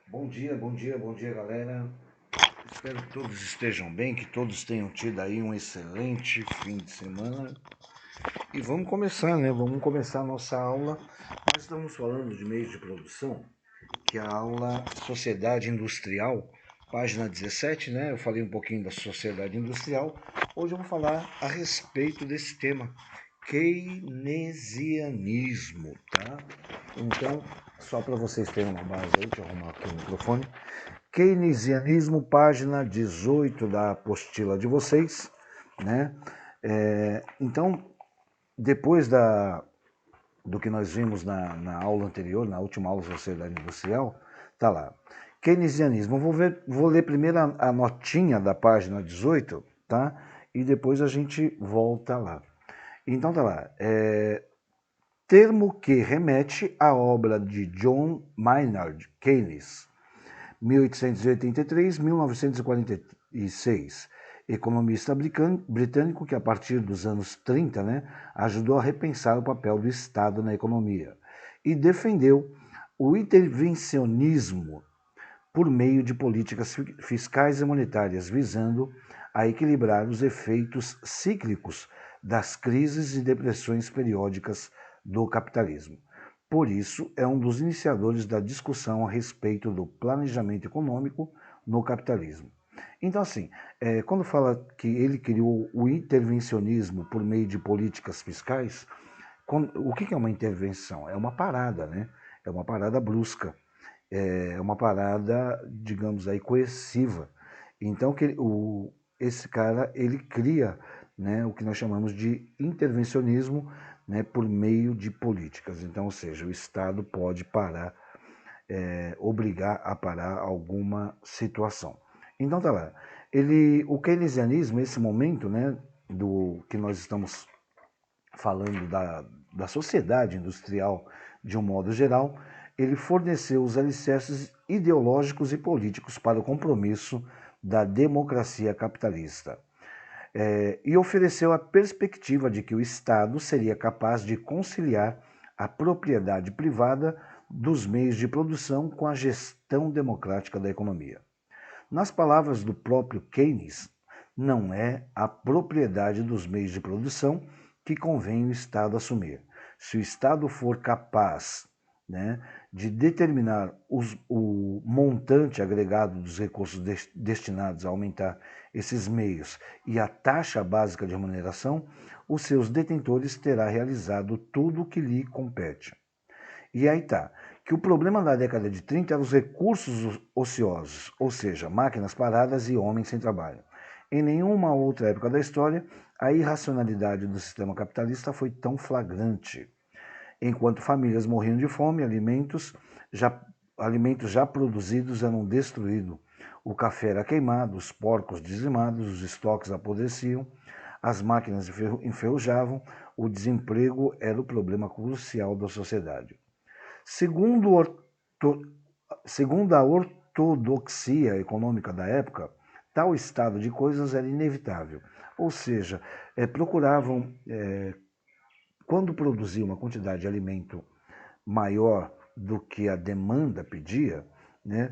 Bom dia, bom dia, bom dia, galera. Espero que todos estejam bem, que todos tenham tido aí um excelente fim de semana. E vamos começar, né? Vamos começar a nossa aula. Nós estamos falando de meios de produção, que é a aula Sociedade Industrial, página 17, né? Eu falei um pouquinho da sociedade industrial. Hoje eu vou falar a respeito desse tema, keynesianismo, tá? Então, só para vocês terem uma base aí, deixa eu arrumar aqui o microfone. Keynesianismo, página 18 da apostila de vocês, né? Então, depois do que nós vimos na aula anterior, na última aula de Sociedade Industrial, tá lá. Keynesianismo, vou ler primeiro a notinha da página 18, tá? E depois a gente volta lá. Então tá lá. Termo que remete à obra de John Maynard Keynes, 1883-1946, economista britânico que, a partir dos anos 30, né, ajudou a repensar o papel do Estado na economia e defendeu o intervencionismo por meio de políticas fiscais e monetárias, visando a equilibrar os efeitos cíclicos das crises e depressões periódicas do capitalismo. Por isso, é um dos iniciadores da discussão a respeito do planejamento econômico no capitalismo. Então, assim, quando fala que ele criou o intervencionismo por meio de políticas fiscais, o que é uma intervenção? É uma parada, né? É uma parada brusca, é uma parada, digamos aí, coerciva. Então, esse cara, ele cria, né, o que nós chamamos de intervencionismo, né, por meio de políticas. Então, ou seja, o Estado pode parar, obrigar a parar alguma situação. Então, tá lá. O keynesianismo, esse momento, né, do que nós estamos falando da sociedade industrial de um modo geral, ele forneceu os alicerces ideológicos e políticos para o compromisso da democracia capitalista. E ofereceu a perspectiva de que o Estado seria capaz de conciliar a propriedade privada dos meios de produção com a gestão democrática da economia. Nas palavras do próprio Keynes, não é a propriedade dos meios de produção que convém o Estado assumir. Se o Estado for capaz, né, de determinar o montante agregado dos recursos destinados a aumentar esses meios e a taxa básica de remuneração, os seus detentores terá realizado tudo o que lhe compete. E aí tá, que o problema da década de 30 eram os recursos ociosos, ou seja, máquinas paradas e homens sem trabalho. Em nenhuma outra época da história, a irracionalidade do sistema capitalista foi tão flagrante. Enquanto famílias morriam de fome, alimentos já produzidos eram destruídos. O café era queimado, os porcos dizimados, os estoques apodreciam, as máquinas enferrujavam, o desemprego era o problema crucial da sociedade. Segundo, segundo a ortodoxia econômica da época, tal estado de coisas era inevitável. Ou seja, procuravam, quando produziam uma quantidade de alimento maior do que a demanda pedia, né,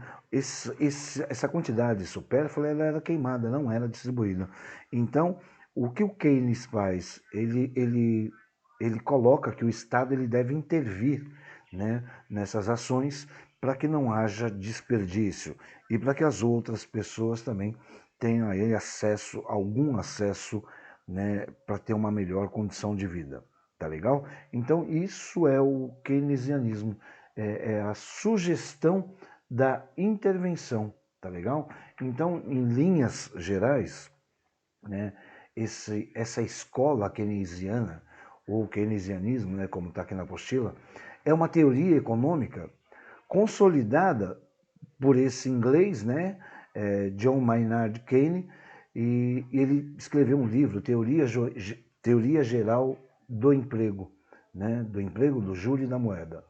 essa quantidade supérflua ela era queimada, não era distribuída. Então, o que o Keynes faz? Ele coloca que o Estado ele deve intervir, né, nessas ações para que não haja desperdício e para que as outras pessoas também tenham aí acesso, algum acesso, né, para ter uma melhor condição de vida. Tá legal? Então, isso é o keynesianismo, é a sugestão da intervenção, tá legal? Então, em linhas gerais, né, essa escola keynesiana, ou keynesianismo, né, como está aqui na apostila, é uma teoria econômica consolidada por esse inglês, né, John Maynard Keynes, e ele escreveu um livro, Teoria Geral do Emprego, né, do emprego, do juro e da moeda,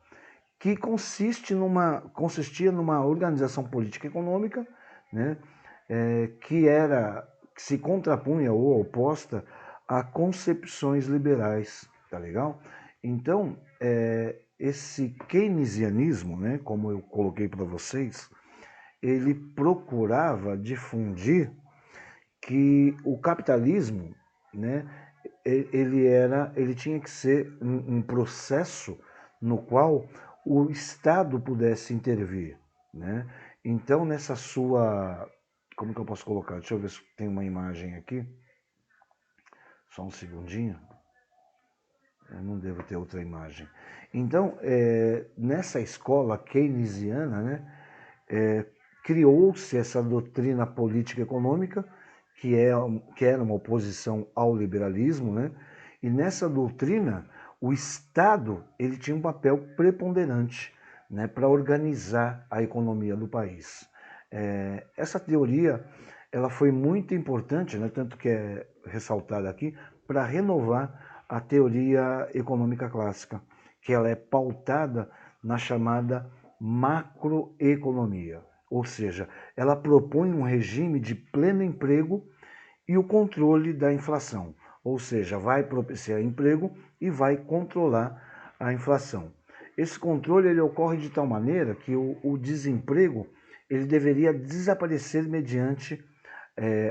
que consistia numa organização política e econômica, né, que se contrapunha ou oposta a concepções liberais, tá legal? Então, esse keynesianismo, né, como eu coloquei para vocês, ele procurava difundir que o capitalismo, né, ele tinha que ser um processo no qual o Estado pudesse intervir, né? Então, nessa sua... Como que eu posso colocar? Deixa eu ver se tem uma imagem aqui. Só um segundinho. Eu não devo ter outra imagem. Então, nessa escola keynesiana, né, criou-se essa doutrina política econômica, que era uma oposição ao liberalismo, né? E nessa doutrina, o Estado ele tinha um papel preponderante, né, para organizar a economia do país. Essa teoria ela foi muito importante, né, tanto que é ressaltada aqui, para renovar a teoria econômica clássica, que ela é pautada na chamada macroeconomia. Ou seja, ela propõe um regime de pleno emprego e o controle da inflação. Ou seja, vai propiciar emprego e vai controlar a inflação. Esse controle ele ocorre de tal maneira que o desemprego ele deveria desaparecer mediante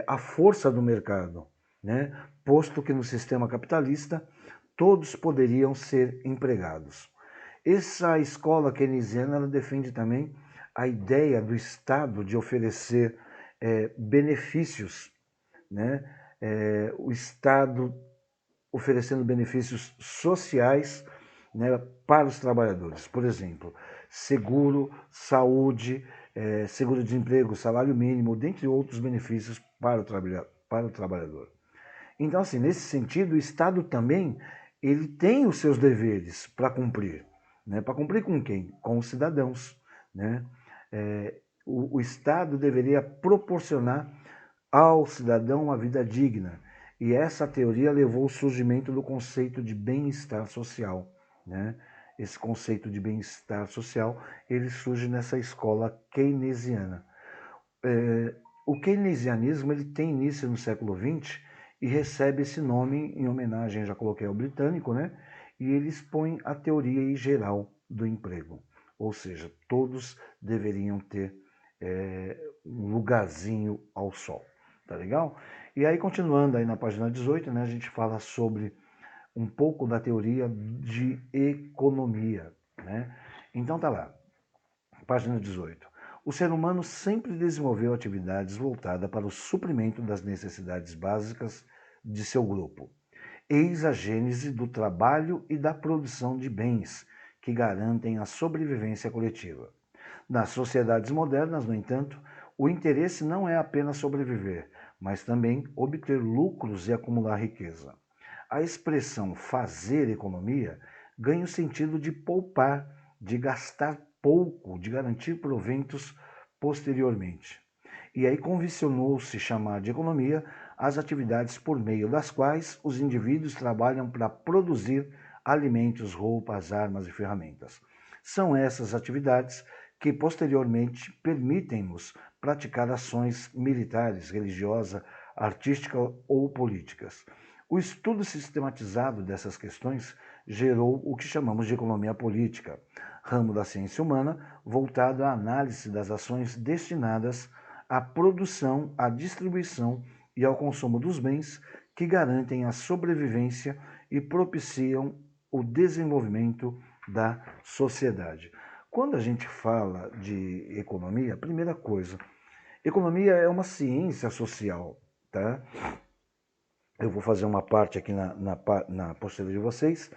a força do mercado, né? Posto que no sistema capitalista todos poderiam ser empregados. Essa escola keynesiana ela defende também a ideia do Estado de oferecer benefícios, né? O Estado oferecendo benefícios sociais, né, para os trabalhadores. Por exemplo, seguro, saúde, seguro-desemprego, salário mínimo, dentre outros benefícios para o trabalhador. Então, assim, nesse sentido, o Estado também ele tem os seus deveres para cumprir. Né? Para cumprir com quem? Com os cidadãos. Né? O Estado deveria proporcionar ao cidadão uma vida digna. E essa teoria levou ao surgimento do conceito de bem-estar social. Né? Esse conceito de bem-estar social ele surge nessa escola keynesiana. O keynesianismo ele tem início no século XX e recebe esse nome em homenagem, já coloquei ao britânico, né? E ele expõe a teoria geral do emprego. Ou seja, todos deveriam ter um lugarzinho ao sol. Tá legal? E aí, continuando aí na página 18, né, a gente fala sobre um pouco da teoria de economia. Né? Então tá lá, página 18. O ser humano sempre desenvolveu atividades voltadas para o suprimento das necessidades básicas de seu grupo. Eis a gênese do trabalho e da produção de bens que garantem a sobrevivência coletiva. Nas sociedades modernas, no entanto, o interesse não é apenas sobreviver, mas também obter lucros e acumular riqueza. A expressão fazer economia ganha o sentido de poupar, de gastar pouco, de garantir proventos posteriormente. E aí convencionou-se chamar de economia as atividades por meio das quais os indivíduos trabalham para produzir alimentos, roupas, armas e ferramentas. São essas atividades que posteriormente permitem-nos praticar ações militares, religiosas, artísticas ou políticas. O estudo sistematizado dessas questões gerou o que chamamos de economia política, ramo da ciência humana voltado à análise das ações destinadas à produção, à distribuição e ao consumo dos bens que garantem a sobrevivência e propiciam o desenvolvimento da sociedade. Quando a gente fala de economia, primeira coisa, economia é uma ciência social, tá? Eu vou fazer uma parte aqui na apostila de vocês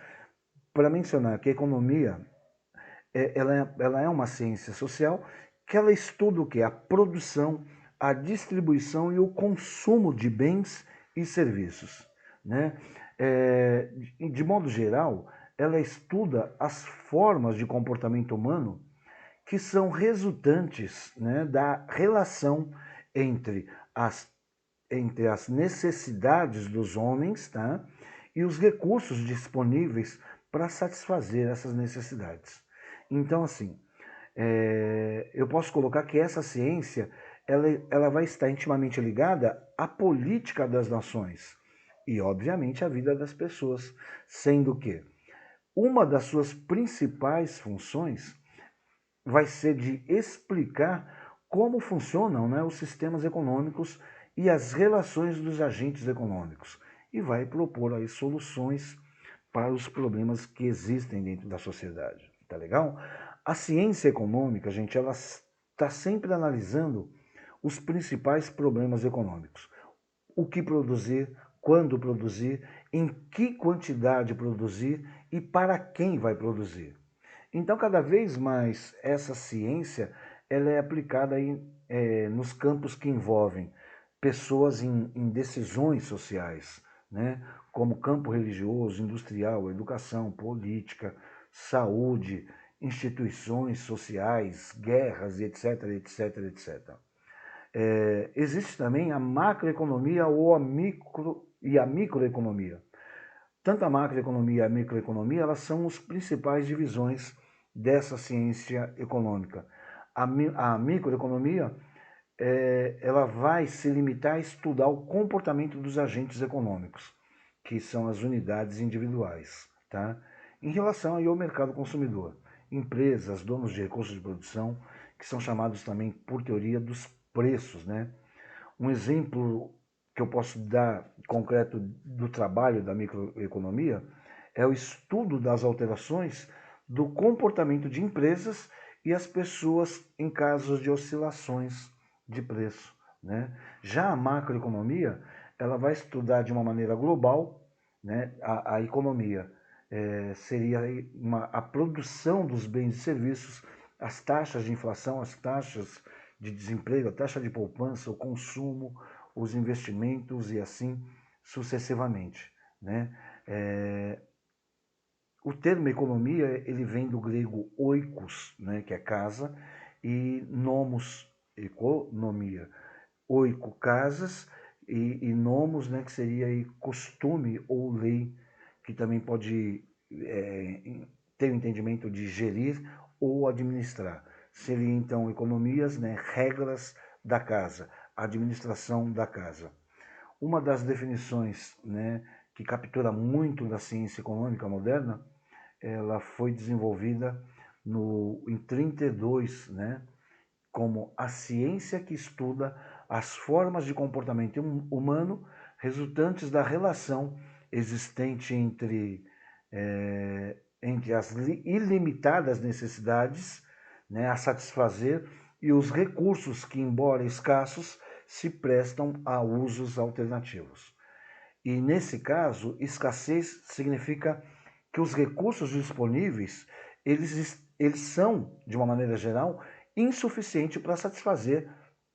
para mencionar que a economia ela é uma ciência social que ela estuda o que? A produção, a distribuição e o consumo de bens e serviços. Né? De modo geral, ela estuda as formas de comportamento humano que são resultantes, né, da relação entre as necessidades dos homens, tá, e os recursos disponíveis para satisfazer essas necessidades. Então, assim, eu posso colocar que essa ciência ela vai estar intimamente ligada à política das nações e, obviamente, à vida das pessoas, sendo que uma das suas principais funções vai ser de explicar como funcionam, né, os sistemas econômicos e as relações dos agentes econômicos. E vai propor aí soluções para os problemas que existem dentro da sociedade. Tá legal? A ciência econômica, gente, ela está sempre analisando os principais problemas econômicos. O que produzir, quando produzir, em que quantidade produzir e para quem vai produzir. Então, cada vez mais, essa ciência ela é aplicada aí, nos campos que envolvem pessoas em decisões sociais, né? Como campo religioso, industrial, educação, política, saúde, instituições sociais, guerras, etc, etc, etc. Existe também a macroeconomia ou a microeconomia. Tanto a macroeconomia e a microeconomia, elas são as principais divisões dessa ciência econômica. A microeconomia, ela vai se limitar a estudar o comportamento dos agentes econômicos, que são as unidades individuais, tá? Em relação aí ao mercado consumidor, empresas, donos de recursos de produção, que são chamados também por teoria dos preços, né? Um exemplo que eu posso dar concreto do trabalho da microeconomia é o estudo das alterações do comportamento de empresas e as pessoas em casos de oscilações de preço, né? Já a macroeconomia, ela vai estudar de uma maneira global, né, a economia. Seria a produção dos bens e serviços, as taxas de inflação, as taxas de desemprego, a taxa de poupança, o consumo, os investimentos e assim sucessivamente, né? O termo economia ele vem do grego oikos, né, que é casa, e nomos, economia. Oiko, casas, e nomos, né, que seria aí costume ou lei, que também pode ter o entendimento de gerir ou administrar. Seria então economias, né, regras da casa, administração da casa. Uma das definições, né, que captura muito da ciência econômica moderna, ela foi desenvolvida em 32, né, como a ciência que estuda as formas de comportamento humano resultantes da relação existente entre as ilimitadas necessidades, né, a satisfazer e os recursos que, embora escassos, se prestam a usos alternativos. E nesse caso, escassez significa que os recursos disponíveis, eles são, de uma maneira geral, insuficientes para satisfazer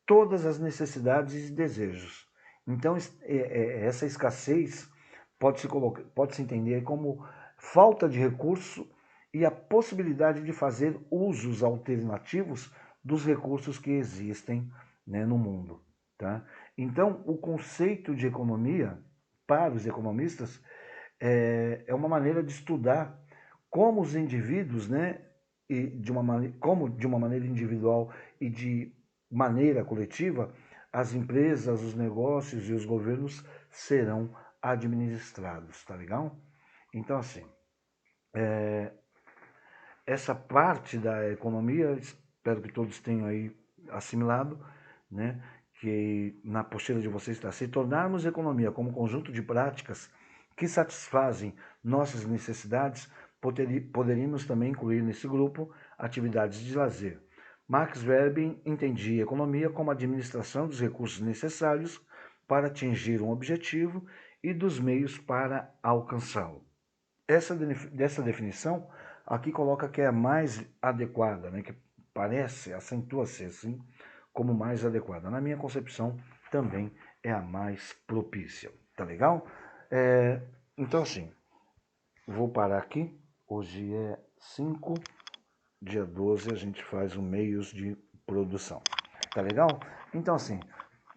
todas as necessidades e desejos. Então, essa escassez pode-se entender como falta de recurso e a possibilidade de fazer usos alternativos dos recursos que existem, né, no mundo. Tá? Então, o conceito de economia, para os economistas, é uma maneira de estudar como os indivíduos, né, como de uma maneira individual e de maneira coletiva, as empresas, os negócios e os governos serão administrados, tá legal? Então, assim, essa parte da economia, espero que todos tenham aí assimilado, né, que na apostila de vocês está: se tornarmos economia como conjunto de práticas que satisfazem nossas necessidades, poderíamos também incluir nesse grupo atividades de lazer. Max Weber entendia a economia como a administração dos recursos necessários para atingir um objetivo e dos meios para alcançá-lo. Dessa definição, aqui coloca que é a mais adequada, né, que parece, acentua-se assim, como mais adequada. Na minha concepção, também é a mais propícia. Tá legal? Então, assim, vou parar aqui. Hoje é 5, dia 12, a gente faz o meios de produção. Tá legal? Então, assim,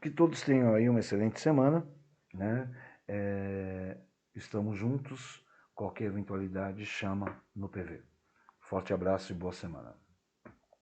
que todos tenham aí uma excelente semana, né? Estamos juntos. Qualquer eventualidade, chama no PV. Forte abraço e boa semana.